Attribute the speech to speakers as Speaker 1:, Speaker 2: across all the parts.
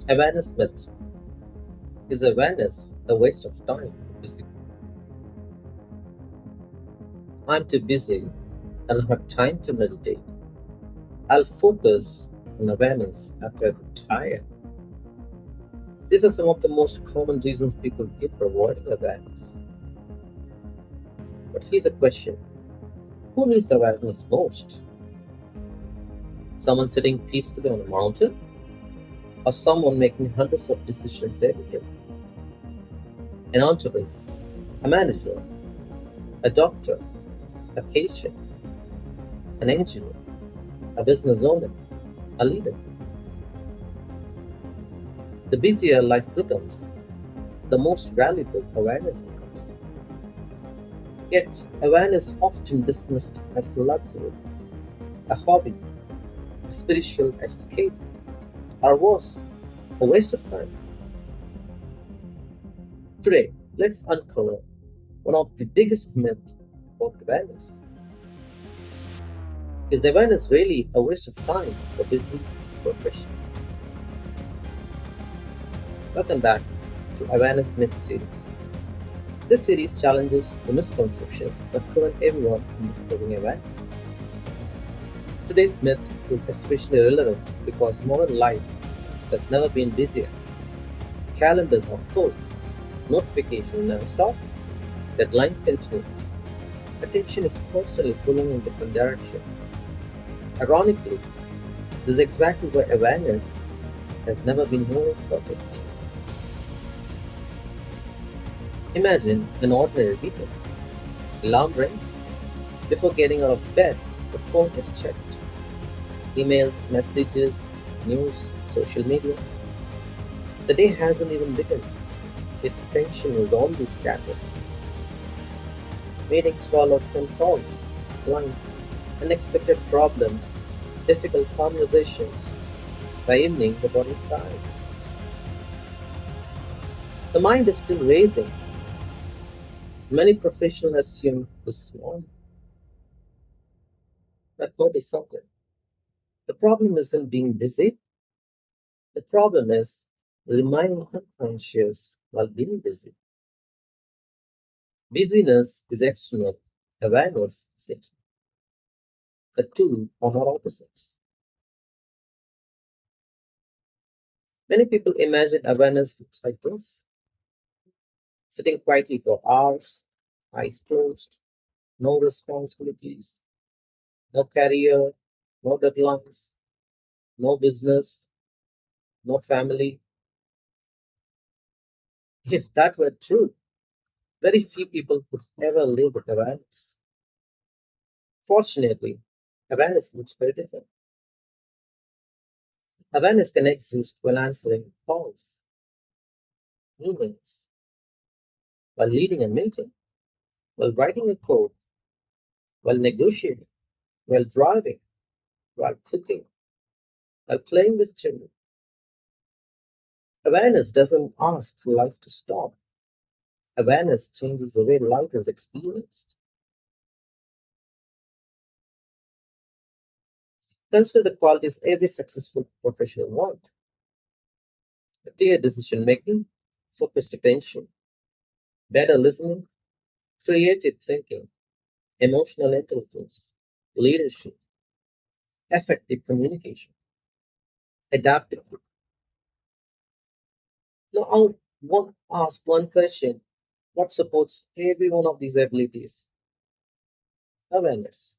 Speaker 1: Awareness myth. Is awareness a waste of time for busy people? I'm too busy. I don't have time to meditate. I'll focus on awareness after I retire. These are some of the most common reasons people give for avoiding awareness. But here's a question: who needs awareness most? Someone sitting peacefully on a mountain, or someone making hundreds of decisions every day? An entrepreneur, a manager, a doctor, a patient, an engineer, a business owner, a leader. The busier life becomes, the most valuable awareness becomes. Yet, awareness is often dismissed as luxury, a hobby, a spiritual escape, or worse, a waste of time. Today, let's uncover one of the biggest myths about awareness. Is awareness really a waste of time for busy professionals? Welcome back to Awareness Myth series. This series challenges the misconceptions that prevent everyone from discovering awareness. Today's myth is especially relevant because modern life has never been busier. Calendars are full, notifications never stop, deadlines continue, attention is constantly pulling in different directions. Ironically, this is exactly why awareness has never been more important. Imagine an ordinary weekend. Alarm rings. Before getting out of bed, the phone is checked. Emails, messages, news, social media. The day hasn't even begun. The attention is already scattered. Meetings follow phone calls, declines, unexpected problems, difficult conversations. By evening, the body is tired. The mind is still racing. Many professionals assume this is normal, but notice something. The problem isn't being busy, the problem is remaining unconscious while being busy. Busyness is external, awareness is internal. The two are not opposites. Many people imagine awareness looks like this: sitting quietly for hours, eyes closed, no responsibilities, no career, no deadlines, no business, no family. If that were true, very few people could ever live with awareness. Fortunately, awareness looks very different. Awareness can exist while answering calls, emails, while leading a meeting, while writing a code, while negotiating, while driving, while cooking, while playing with children. Awareness doesn't ask life to stop. Awareness changes the way life is experienced. Consider the qualities every successful professional wants: clear decision making, focused attention, better listening, creative thinking, emotional intelligence, leadership, effective communication, adaptability. Now, I'll ask one question: what supports every one of these abilities? Awareness.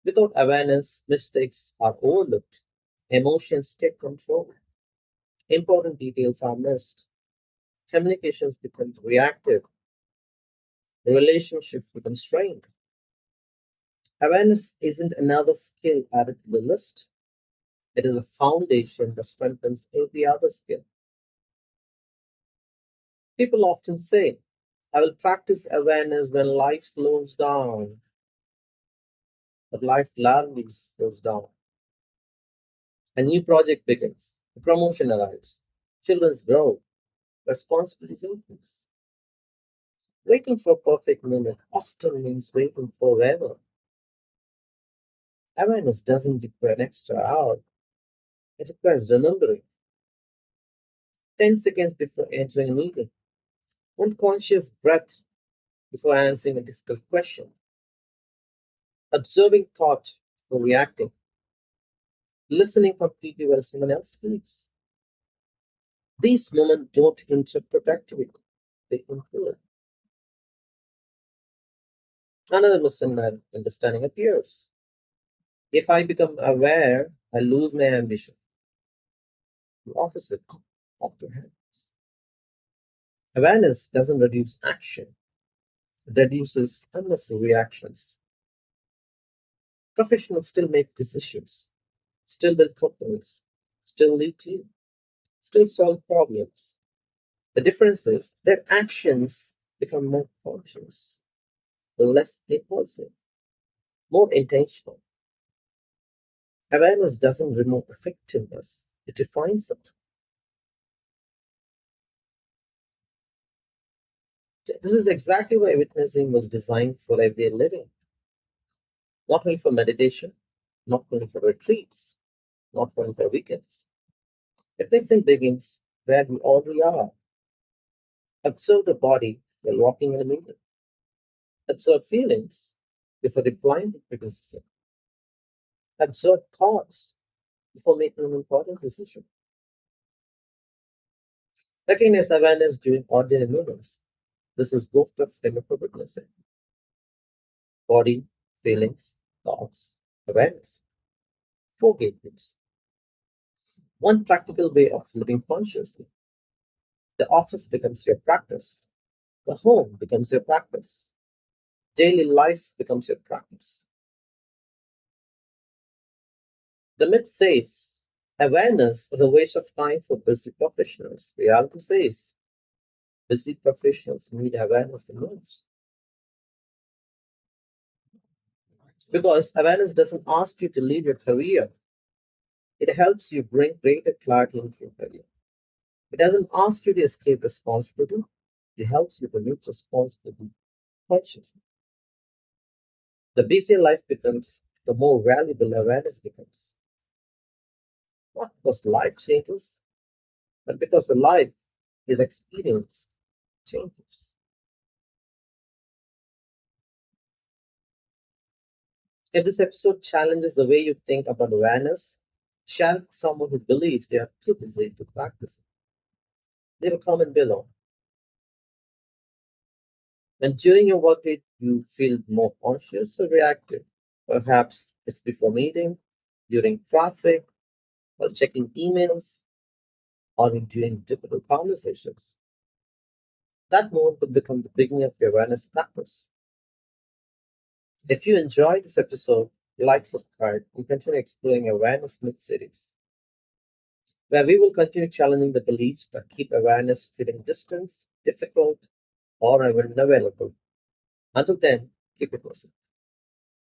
Speaker 1: Without awareness, mistakes are overlooked, emotions take control, important details are missed, communications become reactive, relationships become strained. Awareness isn't another skill added to the list, it is a foundation that strengthens every other skill. People often say, I will practice awareness when life slows down, but life largely slows down. A new project begins, a promotion arrives, children grow, responsibilities increase. Waiting for perfect moment often means waiting forever. Awareness doesn't require an extra hour, It requires remembering 10 seconds before entering a meeting, one conscious breath before answering a difficult question, observing thought before reacting, listening completely while someone else speaks. These moments don't interrupt productivity, they improve it. Another misunderstanding appears. If I become aware, I lose my ambition. The opposite often happens. Awareness doesn't reduce action, it reduces unnecessary reactions. Professionals still make decisions, still build companies, still lead teams, still solve problems. The difference is their actions become more conscious, less impulsive, more intentional. Awareness doesn't remove effectiveness, it refines it. This is exactly why witnessing was designed for everyday living, not only for meditation, not only for retreats, not only for weekends. Witnessing begins where we already are. Observe the body while walking in a meeting. Observe feelings before replying to criticism. Observe thoughts before making an important decision. Recognize awareness during ordinary moments. This is both the framework for witnessing. Body, feelings, thoughts, awareness. Four gateways. One practical way of living consciously. The office becomes your practice. The home becomes your practice. Daily life becomes your practice. The myth says awareness is a waste of time for busy professionals. Reality says busy professionals need awareness the most. Because awareness doesn't ask you to leave your career, it helps you bring greater clarity into your career. It doesn't ask you to escape responsibility, it helps you to meet responsibility consciously. The busier life becomes, the more valuable awareness becomes. Not because life changes, but because the life is experience changes. If this episode challenges the way you think about awareness, share with someone who believes they are too busy to practice it. Leave a comment below. And during your workday, you feel more conscious or reactive. Perhaps it's before meeting, during traffic, while checking emails, or during difficult conversations. That moment could become the beginning of your awareness practice. If you enjoyed this episode, like, subscribe, and continue exploring awareness myth series, where we will continue challenging the beliefs that keep awareness feeling distant, difficult, or unavailable. Until then, keep it listening.